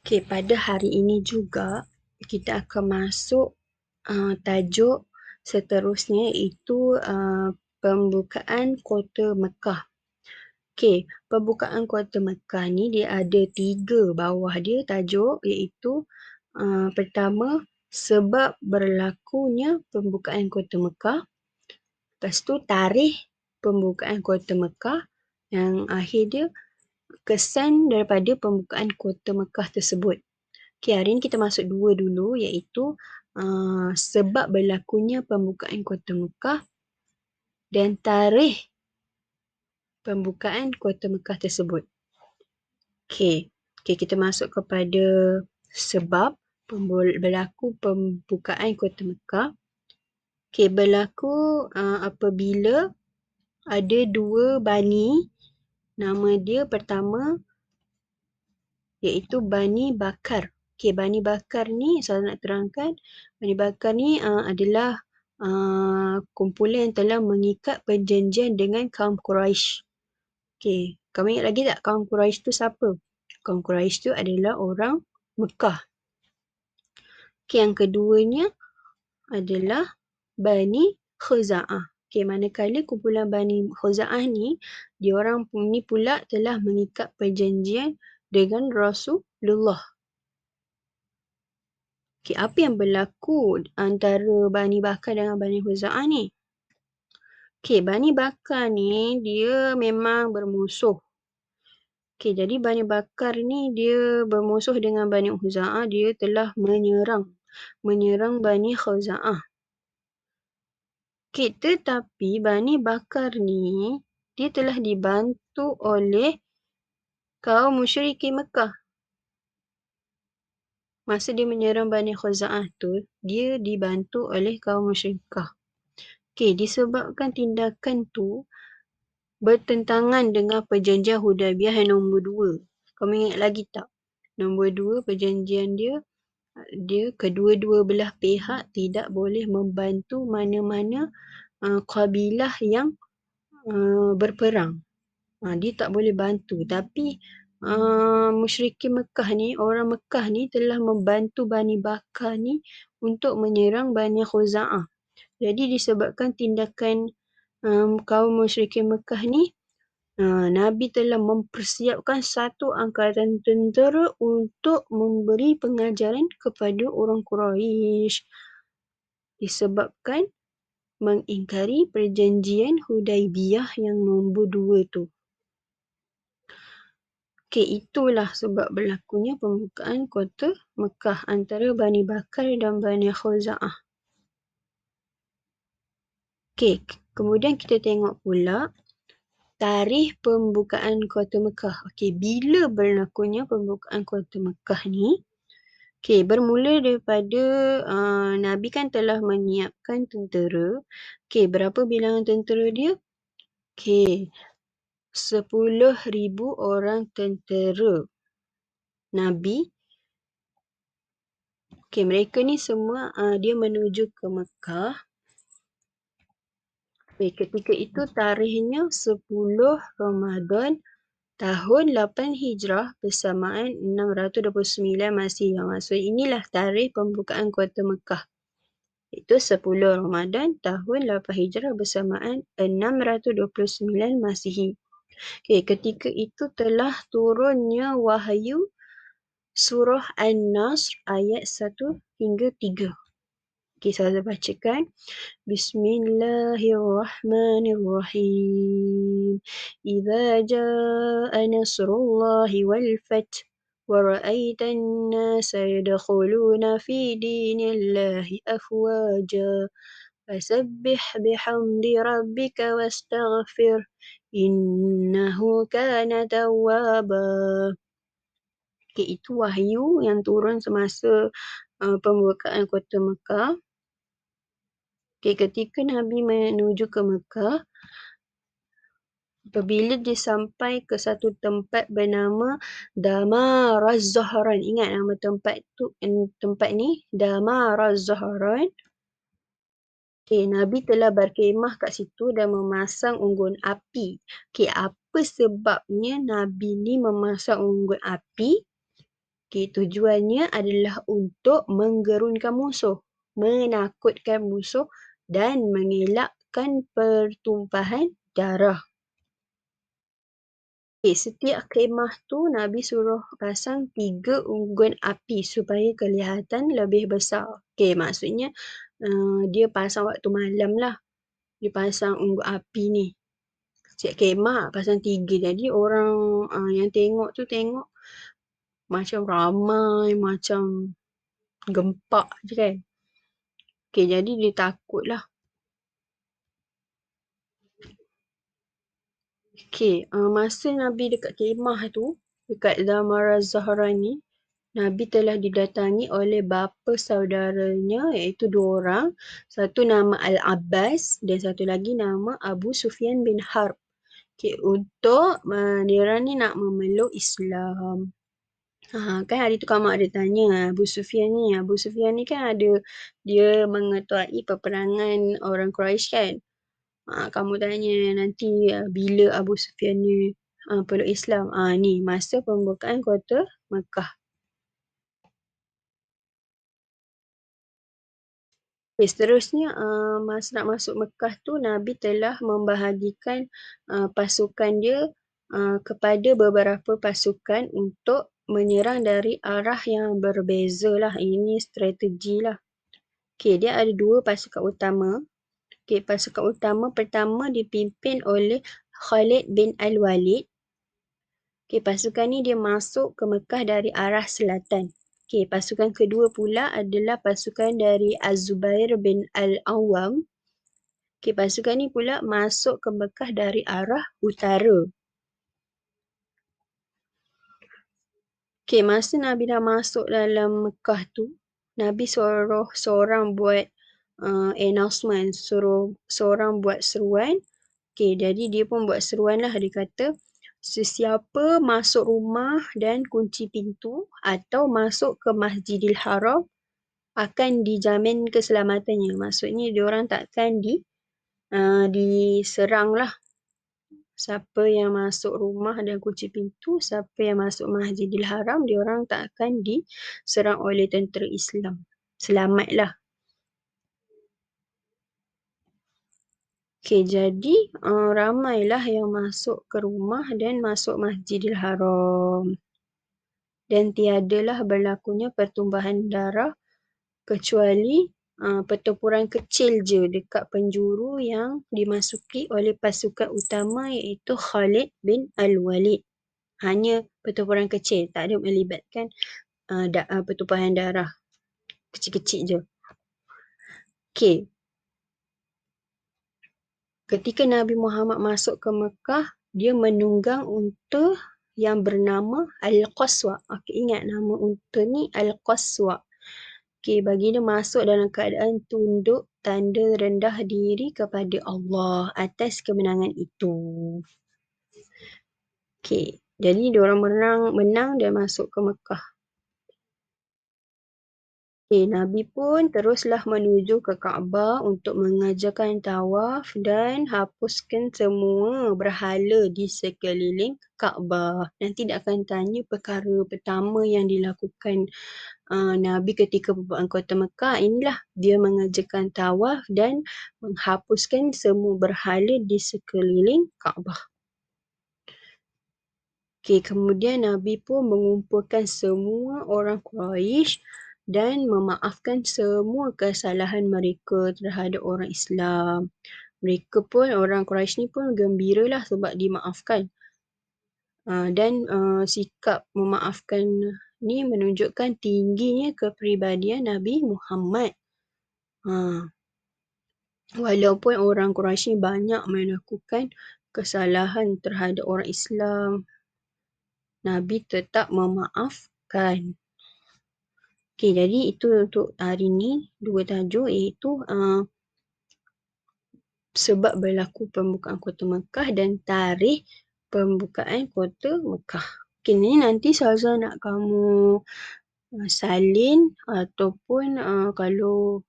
Okey, pada hari ini juga kita akan masuk tajuk seterusnya iaitu pembukaan Kota Mekah. Okey, pembukaan Kota Mekah ni dia ada 3 bawah dia tajuk iaitu pertama, sebab berlakunya pembukaan Kota Mekah. Lepas tu tarikh pembukaan Kota Mekah. Yang akhir dia kesan daripada pembukaan Kota Mekah tersebut. Okay, hari ni kita masuk 2 dulu iaitu sebab berlakunya pembukaan Kota Mekah dan tarikh pembukaan Kota Mekah tersebut. Okay, kita masuk kepada sebab berlaku pembukaan Kota Mekah. Okay, berlaku apabila ada 2 bani, nama dia pertama iaitu Bani Bakar. Okey, Bani Bakar ni saya nak terangkan, Bani Bakar ni adalah kumpulan yang telah mengikat perjanjian dengan kaum Quraisy. Okey, kamu ingat lagi tak kaum Quraisy tu siapa? Kaum Quraisy tu adalah orang Mekah. Okey, yang keduanya adalah Bani Khuza'ah. Okey, manakala kumpulan Bani Khuza'ah ni, diorang ni pula telah mengikat perjanjian dengan Rasulullah. Okay, apa yang berlaku antara Bani Bakar dengan Bani Khuza'ah ni? Okay, Bani Bakar ni dia memang bermusuh. Okay, jadi Bani Bakar ni dia bermusuh dengan Bani Khuza'ah. Dia telah menyerang Bani Khuza'ah. Okay, tetapi Bani Bakar ni dia telah dibantu oleh kaum musyrikin Mekah. Masa dia menyerang Bani Khuza'ah tu, dia dibantu oleh kaum musyrikah. Okey, disebabkan tindakan tu bertentangan dengan perjanjian Hudaibiyah yang nombor 2. Kamu ingat lagi tak? Nombor 2 perjanjian dia kedua-dua belah pihak tidak boleh membantu mana-mana kabilah yang berperang. Dia tak boleh bantu. Tapi musyrikin Mekah ni, orang Mekah ni telah membantu Bani Bakar ni untuk menyerang Bani Khuza'ah. Jadi disebabkan tindakan kaum musyrikin Mekah ni, Nabi telah mempersiapkan satu angkatan tentera untuk memberi pengajaran kepada orang Quraisy. Disebabkan mengingkari perjanjian Hudaibiyah yang nombor 2 tu. Okey, itulah sebab berlakunya pembukaan Kota Mekah antara Bani Bakar dan Bani Khuza'ah. Okey, kemudian kita tengok pula tarikh pembukaan Kota Mekah. Okey, bila berlakunya pembukaan Kota Mekah ni? Okey, bermula daripada Nabi kan telah menyiapkan tentera. Okey, berapa bilangan tentera dia? Okey, 10,000 orang tentera Nabi. Okey, mereka ni semua dia menuju ke Mekah. Okay, ketika itu tarikhnya 10 Ramadan tahun 8 Hijrah bersamaan 629 Masihi. Maksud inilah tarikh pembukaan Kota Mekah. Itu 10 Ramadan tahun 8 Hijrah bersamaan 629 Masihi. Okay, ketika itu telah turunnya wahyu surah An-Nasr ayat 1 hingga 3. Okay, saya bacakan. Bismillahirrahmanirrahim. Idza jaa nasrullahi wal fath wa ra'aitan nasa yadkhuluna fi dinillahi afwaja fasabbih bihamdi rabbika wastaghfir innahu kana tawwaba. Okay, itu wahyu yang turun semasa pembukaan Kota Mekah. Okay, ketika Nabi menuju ke Mekah, apabila dia sampai ke satu tempat bernama Damaraz Zahran. Ingat nama tempat ni Damaraz Zahran. Okay, Nabi telah berkhemah kat situ dan memasang unggun api. Okay, apa sebabnya Nabi ni memasang unggun api? Tujuannya adalah untuk menggerunkan musuh, menakutkan musuh dan mengelakkan pertumpahan darah. Setiap khemah tu Nabi suruh pasang 3 unggun api supaya kelihatan lebih besar. Maksudnya dia pasang waktu malam lah. Dia pasang unggun api ni. Setiap khemah pasang 3. Jadi orang yang tengok tu tengok macam ramai, macam gempak je kan. Jadi dia takut lah. Masa Nabi dekat khemah tu, dekat Zamarah Zahra ni, Nabi telah didatangi oleh bapa saudaranya iaitu 2 orang. Satu nama Al-Abbas dan satu lagi nama Abu Sufyan bin Harb. Untuk diorang ni nak memeluk Islam. Kan hari tu kamu ada tanya Abu Sufyan ni. Abu Sufyan ni kan dia mengetuai peperangan orang Quraisy kan. Kamu tanya nanti bila Abu Sufyan ni peluk Islam. Ni masa pembukaan kota Mekah. Seterusnya masa nak masuk Mekah tu Nabi telah membahagikan pasukan dia kepada beberapa pasukan untuk menyerang dari arah yang berbeza lah. Ini strategi lah. Dia ada 2 pasukan utama. Pasukan utama pertama dipimpin oleh Khalid bin Al-Walid. Pasukan ni dia masuk ke Mekah dari arah selatan. Pasukan kedua pula adalah pasukan dari Az-Zubair bin Al-Awwam. Pasukan ni pula masuk ke Mekah dari arah utara. Masa Nabi dah masuk dalam Mekah tu, Nabi suruh seorang buat announcement, suruh seorang buat seruan. Jadi dia pun buat seruan lah. Dia kata, sesiapa masuk rumah dan kunci pintu atau masuk ke Masjidil Haram akan dijamin keselamatannya. Maksudnya diorang takkan diserang lah. Siapa yang masuk rumah dan kunci pintu, siapa yang masuk Masjidil Haram, diorang tak akan diserang oleh tentera Islam. Selamatlah. Jadi ramailah yang masuk ke rumah dan masuk Masjidil Haram. Dan tiadalah berlakunya pertumpahan darah kecuali pertempuran kecil je dekat penjuru yang dimasuki oleh pasukan utama iaitu Khalid bin Al-Walid. Hanya pertempuran kecil, tak ada melibatkan pertumpahan darah. Kecil-kecil je. Ketika Nabi Muhammad masuk ke Mekah, dia menunggang unta yang bernama Al-Qaswa. Ingat nama unta ni Al-Qaswa. Baginda masuk dalam keadaan tunduk tanda rendah diri kepada Allah atas kemenangan itu. Jadi diorang menang dan masuk ke Mekah. Nabi pun teruslah menuju ke Kaabah untuk mengajarkan tawaf dan hapuskan semua berhala di sekeliling Kaabah. Nanti dia akan tanya perkara pertama yang dilakukan Nabi ketika pembukaan kota Mekah. Inilah dia mengajarkan tawaf dan menghapuskan semua berhala di sekeliling Kaabah. Kemudian Nabi pun mengumpulkan semua orang Quraisy dan memaafkan semua kesalahan mereka terhadap orang Islam. Mereka pun, orang Quraisy ni pun gembiralah sebab dimaafkan. Dan sikap memaafkan ni menunjukkan tingginya kepribadian Nabi Muhammad. Walaupun orang Quraisy ni banyak melakukan kesalahan terhadap orang Islam, Nabi tetap memaafkan. Jadi itu untuk hari ni 2 tajuk iaitu sebab berlaku pembukaan kota Mekah dan tarikh pembukaan kota Mekah. Ni nanti Saza nak kamu salin ataupun kalau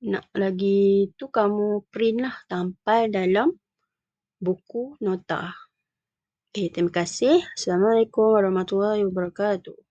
nak lagi tu kamu print lah, tampal dalam buku nota. Terima kasih. Assalamualaikum warahmatullahi wabarakatuh.